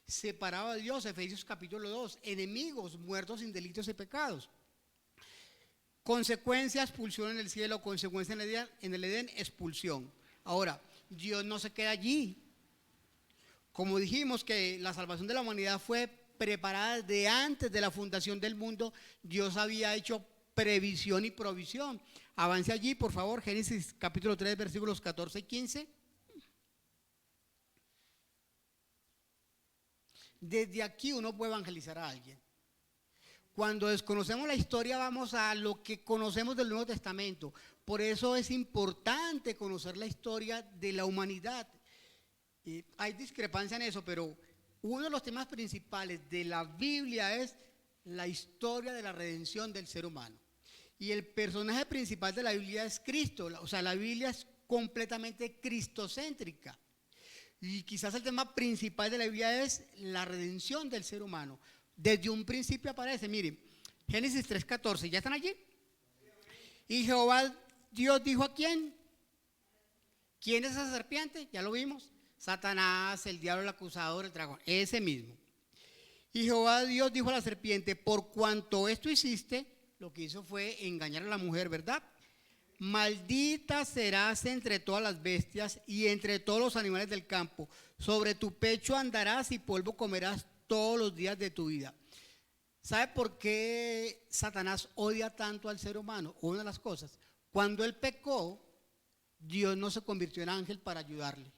separado de Dios. Efesios capítulo 2, enemigos, muertos sin delitos y pecados. Consecuencia: expulsión en el cielo. Consecuencia en el Edén, expulsión. Ahora, Dios no se queda allí. Como dijimos que la salvación de la humanidad fue preparada de antes de la fundación del mundo, Dios había hecho previsión y provisión. Avance allí, por favor, Génesis capítulo 3, versículos 14 y 15. Desde aquí uno puede evangelizar a alguien. Cuando desconocemos la historia, vamos a lo que conocemos del Nuevo Testamento. Por eso es importante conocer la historia de la humanidad. Hay discrepancia en eso, pero uno de los temas principales de la Biblia es la historia de la redención del ser humano. Y el personaje principal de la Biblia es Cristo. O sea, la Biblia es completamente cristocéntrica. Y quizás el tema principal de la Biblia es la redención del ser humano. Desde un principio aparece, miren, Génesis 3:14, ¿ya están allí? Y Jehová Dios dijo ¿a quién? ¿Quién es esa serpiente? Ya lo vimos. Satanás, el diablo, el acusador, el dragón, ese mismo. Y Jehová Dios dijo a la serpiente, por cuanto esto hiciste, lo que hizo fue engañar a la mujer, ¿verdad? Maldita serás entre todas las bestias y entre todos los animales del campo. Sobre tu pecho andarás y polvo comerás todos los días de tu vida. ¿Sabe por qué Satanás odia tanto al ser humano? Una de las cosas, cuando él pecó, Dios no se convirtió en ángel para ayudarle.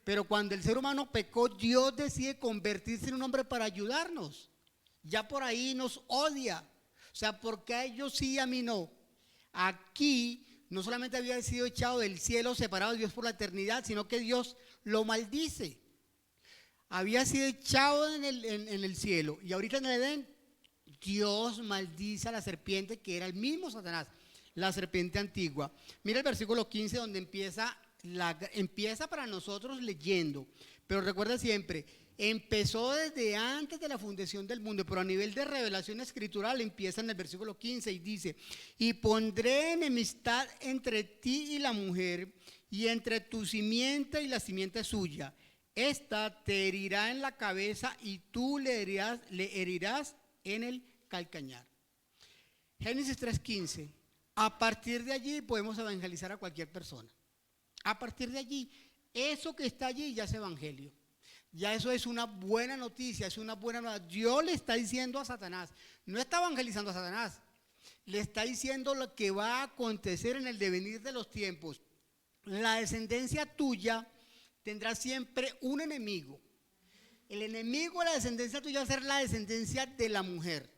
Pero cuando el ser humano pecó, Dios decide convertirse en un hombre para ayudarnos. Ya por ahí nos odia. O sea, ¿por qué a ellos sí y a mí no? Aquí no solamente había sido echado del cielo, separado de Dios por la eternidad, sino que Dios lo maldice. Había sido echado en el cielo y ahorita en el Edén, Dios maldice a la serpiente que era el mismo Satanás, la serpiente antigua. Mira el versículo 15 donde empieza para nosotros leyendo, pero recuerda siempre, empezó desde antes de la fundación del mundo, pero a nivel de revelación escritural empieza en el versículo 15 y dice, y pondré enemistad entre ti y la mujer, y entre tu simiente y la simiente suya. Esta te herirá en la cabeza y tú le herirás en el calcañar. Génesis 3:15. A partir de allí podemos evangelizar a cualquier persona. A partir de allí, eso que está allí ya es evangelio. Ya eso es una buena noticia, es una buena noticia. Dios le está diciendo a Satanás, no está evangelizando a Satanás, le está diciendo lo que va a acontecer en el devenir de los tiempos. La descendencia tuya tendrá siempre un enemigo. El enemigo de la descendencia tuya va a ser la descendencia de la mujer.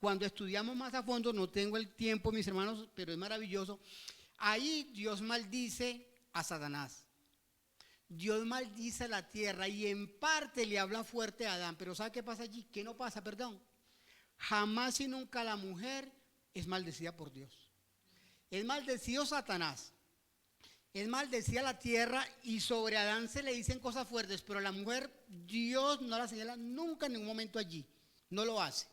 Cuando estudiamos más a fondo, no tengo el tiempo, mis hermanos, pero es maravilloso. Ahí Dios maldice a Satanás. Dios maldice a la tierra y en parte le habla fuerte a Adán. Pero ¿sabe qué pasa allí? ¿Qué no pasa? Perdón. Jamás y nunca la mujer es maldecida por Dios. Es maldecido Satanás. Es maldecida la tierra y sobre Adán se le dicen cosas fuertes, pero a la mujer Dios no la señala nunca en ningún momento allí. No lo hace.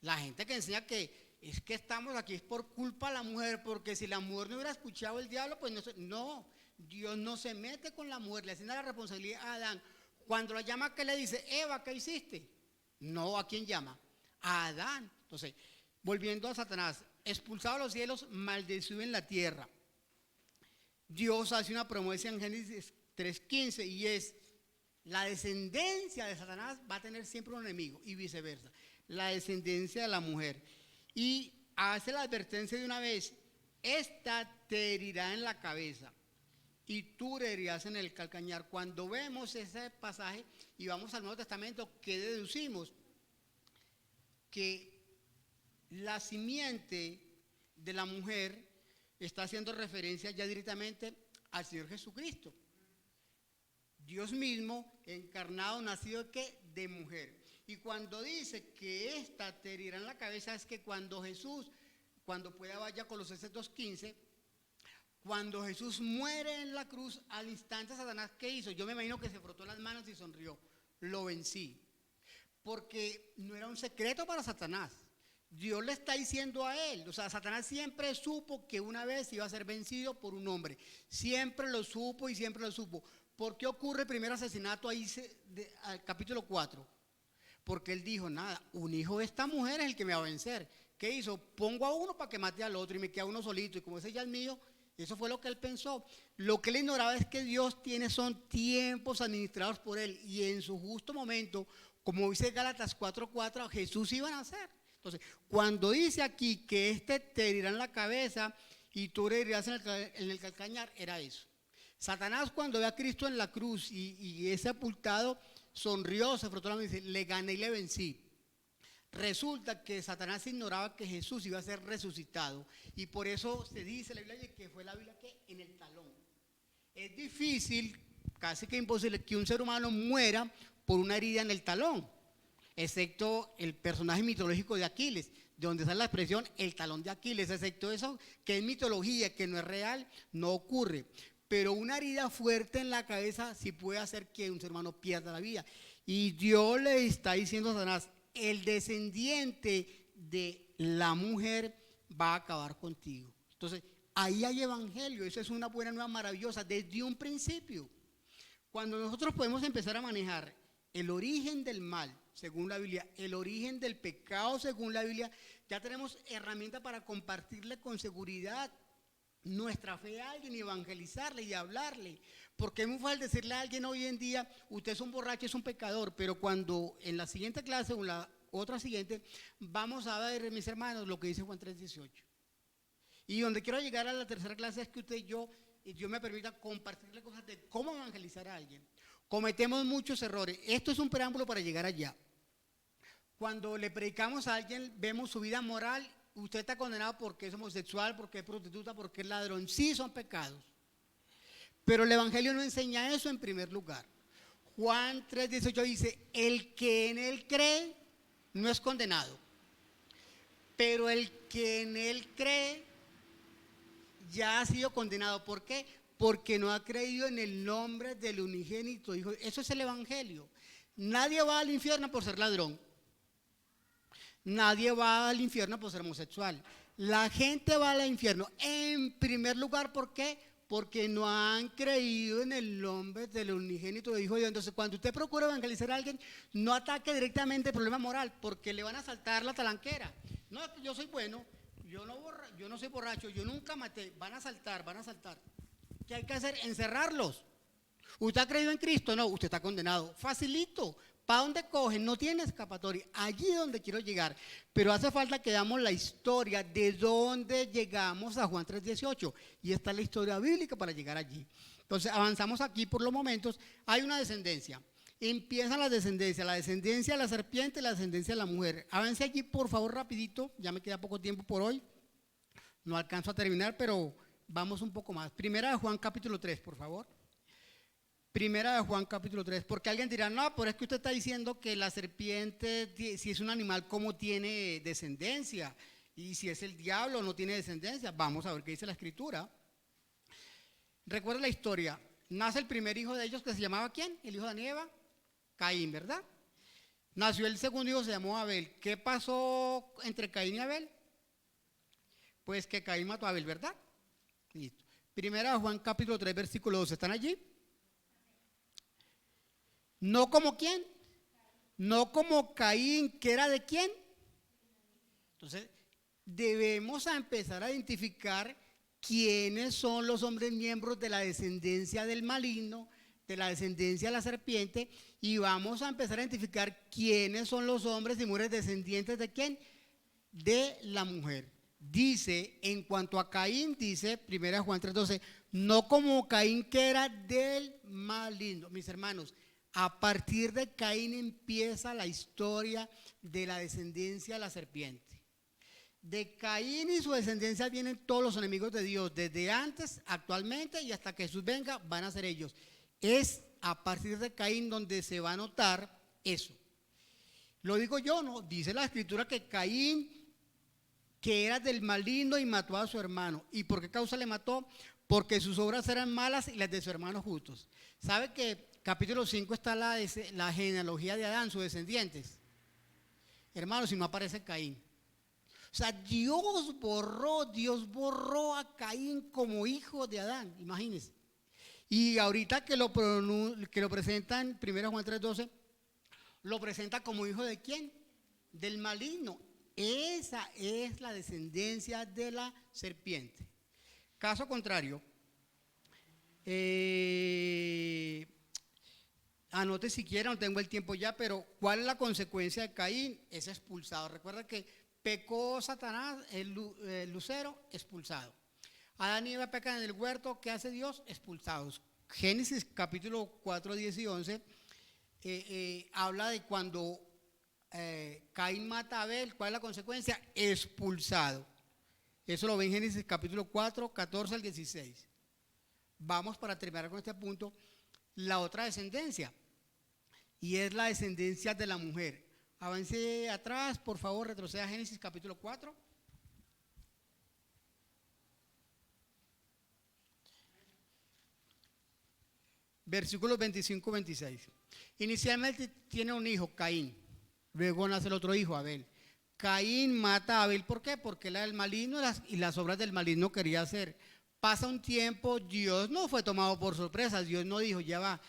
La gente que enseña que es que estamos aquí es por culpa de la mujer, porque si la mujer no hubiera escuchado el diablo, pues no, Dios no se mete con la mujer, le asigna la responsabilidad a Adán. Cuando la llama, ¿qué le dice? Eva, ¿qué hiciste? No, ¿a quién llama? A Adán. Entonces, volviendo a Satanás, expulsado a los cielos, maldecido en la tierra. Dios hace una promesa en Génesis 3:15 y es, la descendencia de Satanás va a tener siempre un enemigo y viceversa. La descendencia de la mujer. Y hace la advertencia de una vez, esta te herirá en la cabeza y tú le herirás en el calcañar. Cuando vemos ese pasaje y vamos al Nuevo Testamento, ¿qué deducimos? Que la simiente de la mujer está haciendo referencia ya directamente al Señor Jesucristo. Dios mismo, encarnado, nacido de mujer. Y cuando dice que esta te herirá en la cabeza, es que cuando Jesús, cuando pueda vaya Colosenses 2:15, cuando Jesús muere en la cruz, al instante Satanás, ¿qué hizo? Yo me imagino que se frotó las manos y sonrió. Lo vencí. Porque no era un secreto para Satanás. Dios le está diciendo a él, o sea, Satanás siempre supo que una vez iba a ser vencido por un hombre. Siempre lo supo y siempre lo supo. ¿Por qué ocurre el primer asesinato ahí, al capítulo 4? Porque él dijo, nada, un hijo de esta mujer es el que me va a vencer. ¿Qué hizo? Pongo a uno para que mate al otro y me queda uno solito. Y como ese ya es mío, eso fue lo que él pensó. Lo que él ignoraba es que Dios son tiempos administrados por él. Y en su justo momento, como dice Gálatas 4:4, Jesús iba a nacer. Entonces, cuando dice aquí que te herirá en la cabeza y tú le herirás en el calcañar, era eso. Satanás, cuando ve a Cristo en la cruz y es sepultado, sonrió, se frotó la mano y dice, le gané y le vencí. Resulta que Satanás ignoraba que Jesús iba a ser resucitado y por eso se dice en la Biblia que fue la Biblia que en el talón. Es difícil, casi que imposible, que un ser humano muera por una herida en el talón, excepto el personaje mitológico de Aquiles, de donde sale la expresión el talón de Aquiles, excepto eso que es mitología, que no es real, no ocurre. Pero una herida fuerte en la cabeza sí puede hacer que un ser humano pierda la vida. Y Dios le está diciendo a Satanás, el descendiente de la mujer va a acabar contigo. Entonces, ahí hay evangelio, eso es una buena nueva maravillosa desde un principio. Cuando nosotros podemos empezar a manejar el origen del mal, según la Biblia, el origen del pecado, según la Biblia, ya tenemos herramientas para compartirle con seguridad nuestra fe a alguien y evangelizarle y hablarle. Porque es muy fácil decirle a alguien hoy en día, usted es un borracho, es un pecador, pero cuando en la siguiente clase o en la otra siguiente, vamos a ver, mis hermanos, lo que dice Juan 3:18. Y donde quiero llegar a la tercera clase es que usted y yo, Dios me permita compartirle cosas de cómo evangelizar a alguien. Cometemos muchos errores. Esto es un preámbulo para llegar allá. Cuando le predicamos a alguien, vemos su vida moral. Usted está condenado porque es homosexual, porque es prostituta, porque es ladrón. Sí, son pecados. Pero el Evangelio no enseña eso en primer lugar. Juan 3:18 dice, el que en él cree no es condenado. Pero el que en él cree ya ha sido condenado. ¿Por qué? Porque no ha creído en el nombre del unigénito Hijo. Eso es el Evangelio. Nadie va al infierno por ser ladrón. Nadie va al infierno por ser homosexual. La gente va al infierno en primer lugar, ¿por qué? Porque no han creído en el nombre del unigénito de Hijo de Dios. Entonces, cuando usted procura evangelizar a alguien, no ataque directamente el problema moral, porque le van a saltar la talanquera. No, yo soy bueno, yo no soy borracho, yo nunca maté. Van a saltar. ¿Qué hay que hacer? Encerrarlos. ¿Usted ha creído en Cristo? No, usted está condenado. Facilito. ¿Para dónde cogen? No tiene escapatoria. Allí es donde quiero llegar. Pero hace falta que damos la historia de dónde llegamos a Juan 3:18. Y esta es la historia bíblica para llegar allí. Entonces avanzamos aquí por los momentos. Hay una descendencia. Empieza la descendencia de la serpiente y la descendencia de la mujer. Avance allí por favor rapidito. Ya me queda poco tiempo por hoy. No alcanzo a terminar, pero vamos un poco más. Primera de Juan capítulo 3, por favor. Primera de Juan capítulo 3, porque alguien dirá, no, pero es que usted está diciendo que la serpiente, si es un animal, ¿cómo tiene descendencia? Y si es el diablo, no tiene descendencia. Vamos a ver qué dice la escritura. Recuerda la historia, nace el primer hijo de ellos que se llamaba ¿quién? El hijo de Eva, Caín, ¿verdad? Nació el segundo hijo, se llamó Abel. ¿Qué pasó entre Caín y Abel? Pues que Caín mató a Abel, ¿verdad? Listo. Primera de Juan capítulo 3, versículo 12, ¿están allí? No como quién, no como Caín, que era de quién. Entonces, debemos empezar a identificar quiénes son los hombres miembros de la descendencia del maligno, de la descendencia de la serpiente, y vamos a empezar a identificar quiénes son los hombres y mujeres descendientes de quién, de la mujer. Dice, en cuanto a Caín, dice 1 Juan 3:12, no como Caín que era del maligno. Mis hermanos, a partir de Caín empieza la historia de la descendencia de la serpiente. De Caín y su descendencia vienen todos los enemigos de Dios, desde antes, actualmente y hasta que Jesús venga, van a ser ellos. Es a partir de Caín donde se va a notar eso. Lo digo yo, no, dice la escritura que Caín, que era del maligno y mató a su hermano. ¿Y por qué causa le mató? Porque sus obras eran malas y las de su hermano justos. ¿Sabe que capítulo 5 está la genealogía de Adán, sus descendientes? Hermanos, si no aparece Caín. O sea, Dios borró a Caín como hijo de Adán, imagínense. Y ahorita que lo presenta en 1 Juan 3:12, lo presenta como hijo de quién? Del maligno. Esa es la descendencia de la serpiente. Caso contrario, anote siquiera, no tengo el tiempo ya, pero ¿cuál es la consecuencia de Caín? Es expulsado. Recuerda que pecó Satanás, el lucero, expulsado. Adán y Eva pecan en el huerto, ¿qué hace Dios? Expulsados. Génesis capítulo 4, 10 y 11 habla de cuando Caín mata a Abel, ¿cuál es la consecuencia? Expulsado. Eso lo ve en Génesis capítulo 4, 14 al 16. Vamos para terminar con este punto, la otra descendencia, y es la descendencia de la mujer. Avance atrás, por favor, retroceda a Génesis capítulo 4. Versículos 25-26. Inicialmente tiene un hijo, Caín. Luego nace el otro hijo, Abel. Caín mata a Abel, ¿por qué? Porque él era el maligno y las obras del maligno quería hacer. Pasa un tiempo, Dios no fue tomado por sorpresa, Dios no dijo, ya va,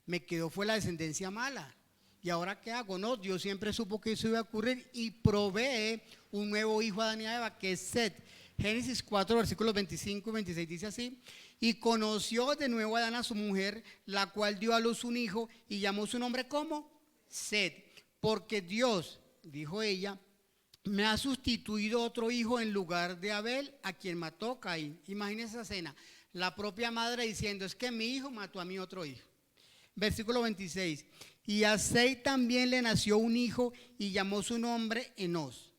me quedó fue la descendencia mala. ¿Y ahora qué hago? No, Dios siempre supo que eso iba a ocurrir y provee un nuevo hijo a Adán y a Eva, que es Set. Génesis 4, versículos 25 y 26 dice así: y conoció de nuevo a Adán a su mujer, la cual dio a luz un hijo y llamó su nombre como Set, porque Dios, dijo ella, me ha sustituido otro hijo en lugar de Abel, a quien mató Caín. Imagínense esa escena, la propia madre diciendo, es que mi hijo mató a mi otro hijo. Versículo 26, y a Set también le nació un hijo y llamó su nombre Enos.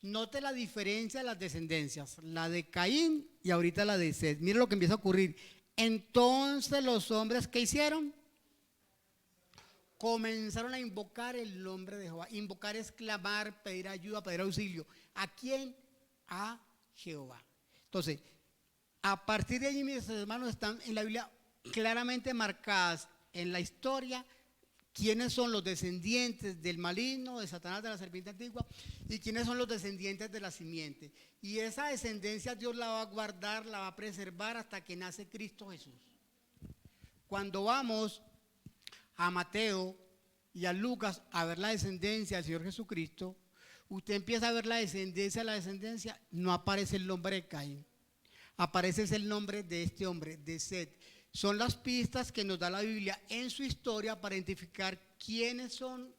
Note la diferencia de las descendencias, la de Caín y ahorita la de Set. Mire lo que empieza a ocurrir. Entonces los hombres, ¿qué hicieron? Comenzaron a invocar el nombre de Jehová. Invocar es clamar, pedir ayuda, pedir auxilio. ¿A quién? A Jehová. Entonces, a partir de allí, mis hermanos, están en la Biblia claramente marcadas en la historia quiénes son los descendientes del maligno, de Satanás, de la serpiente antigua, y quiénes son los descendientes de la simiente. Y esa descendencia Dios la va a guardar, la va a preservar hasta que nace Cristo Jesús. Cuando vamos a Mateo y a Lucas a ver la descendencia del Señor Jesucristo, usted empieza a ver la descendencia, no aparece el nombre de Caín, aparece el nombre de este hombre, de Set. Son las pistas que nos da la Biblia en su historia para identificar quiénes son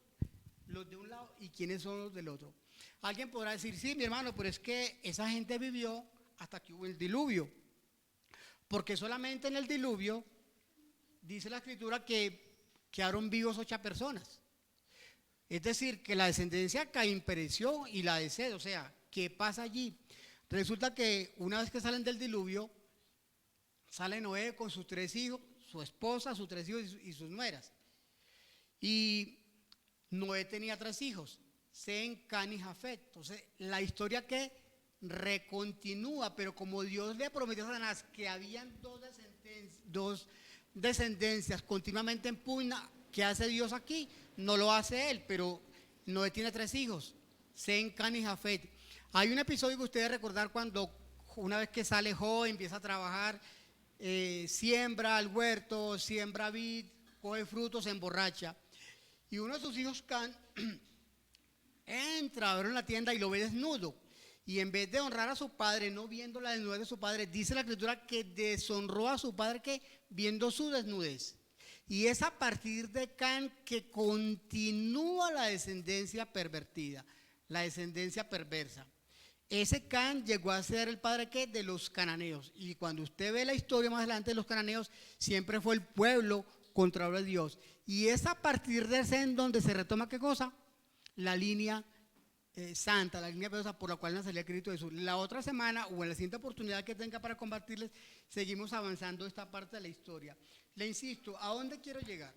los de un lado y quiénes son los del otro. Alguien podrá decir, sí, mi hermano, pero es que esa gente vivió hasta que hubo el diluvio, porque solamente en el diluvio dice la escritura que quedaron vivos 8 personas. Es decir, que la descendencia de Caín pereció y la de Set, o sea, ¿qué pasa allí? Resulta que una vez que salen del diluvio, sale Noé con sus 3 hijos, su esposa, sus 3 hijos y sus nueras. Y Noé tenía 3 hijos, Sem, Can y Jafet. Entonces, la historia que recontinúa, pero como Dios le prometió a Satanás que habían 2 descendencias continuamente en pugna, ¿qué hace Dios aquí? No lo hace él, pero Noé tiene 3 hijos, Sem, Can y Jafet. Hay un episodio que ustedes recordar cuando una vez que sale Job, empieza a trabajar, siembra el huerto, siembra vid, coge frutos, se emborracha. Y uno de sus hijos, Can, entra a ver en la tienda y lo ve desnudo. Y en vez de honrar a su padre, no viendo la desnudez de su padre, dice la escritura que deshonró a su padre que viendo su desnudez. Y es a partir de Can que continúa la descendencia pervertida, la descendencia perversa. Ese Can llegó a ser el padre ¿qué? De los cananeos. Y cuando usted ve la historia más adelante de los cananeos, siempre fue el pueblo contrario a Dios. Y es a partir de ese en donde se retoma ¿qué cosa? La línea santa, la línea piadosa por la cual nacería Cristo Jesús. La otra semana o en la siguiente oportunidad que tenga para compartirles, seguimos avanzando esta parte de la historia. Le insisto, ¿a dónde quiero llegar?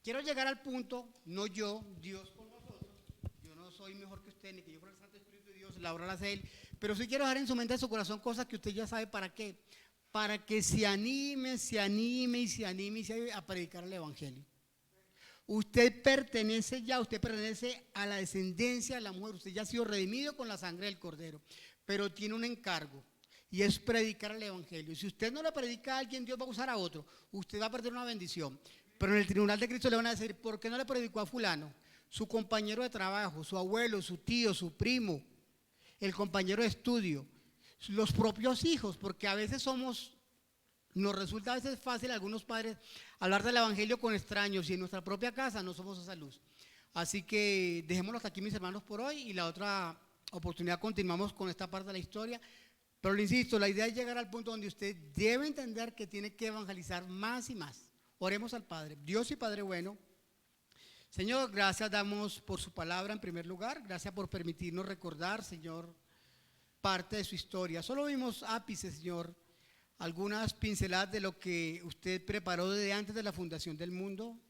Quiero llegar al punto, no yo, Dios con nosotros. Yo no soy mejor que usted, ni que yo por el Santo Espíritu de Dios, la obra la hace Él. Pero sí quiero dejar en su mente, en su corazón, cosas que usted ya sabe para qué. Para que se anime a predicar el Evangelio. Usted pertenece a la descendencia de la mujer. Usted ya ha sido redimido con la sangre del Cordero. Pero tiene un encargo y es predicar el Evangelio. Y si usted no le predica a alguien, Dios va a usar a otro. Usted va a perder una bendición. Pero en el tribunal de Cristo le van a decir, ¿por qué no le predicó a fulano? Su compañero de trabajo, su abuelo, su tío, su primo, el compañero de estudio, los propios hijos, porque a veces nos resulta a veces fácil a algunos padres hablar del Evangelio con extraños y en nuestra propia casa no somos esa luz. Así que dejémoslo hasta aquí, mis hermanos, por hoy, y la otra oportunidad continuamos con esta parte de la historia. Pero le insisto, la idea es llegar al punto donde usted debe entender que tiene que evangelizar más y más. Oremos al Padre. Dios y Padre bueno, Señor, gracias damos por su palabra en primer lugar. Gracias por permitirnos recordar, Señor, parte de su historia. Solo vimos ápices, Señor, algunas pinceladas de lo que usted preparó desde antes de la fundación del mundo.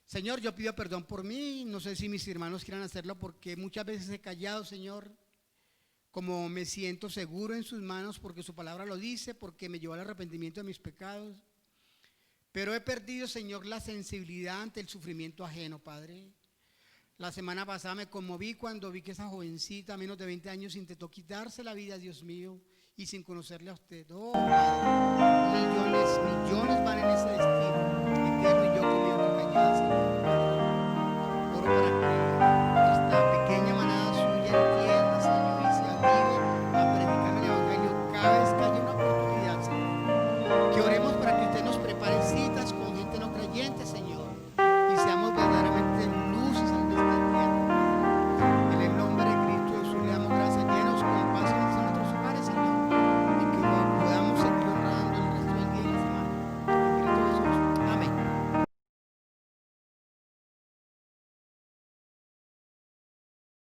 Señor, yo pido perdón por mí. No sé si mis hermanos quieran hacerlo, porque muchas veces he callado, Señor, como me siento seguro en sus manos, porque su palabra lo dice, porque me llevó al arrepentimiento de mis pecados. Pero he perdido, Señor, la sensibilidad ante el sufrimiento ajeno, Padre. La semana pasada me conmoví cuando vi que esa jovencita, a menos de 20 años, intentó quitarse la vida, Dios mío, y sin conocerle a usted. Oh, Padre, millones van en ese destino.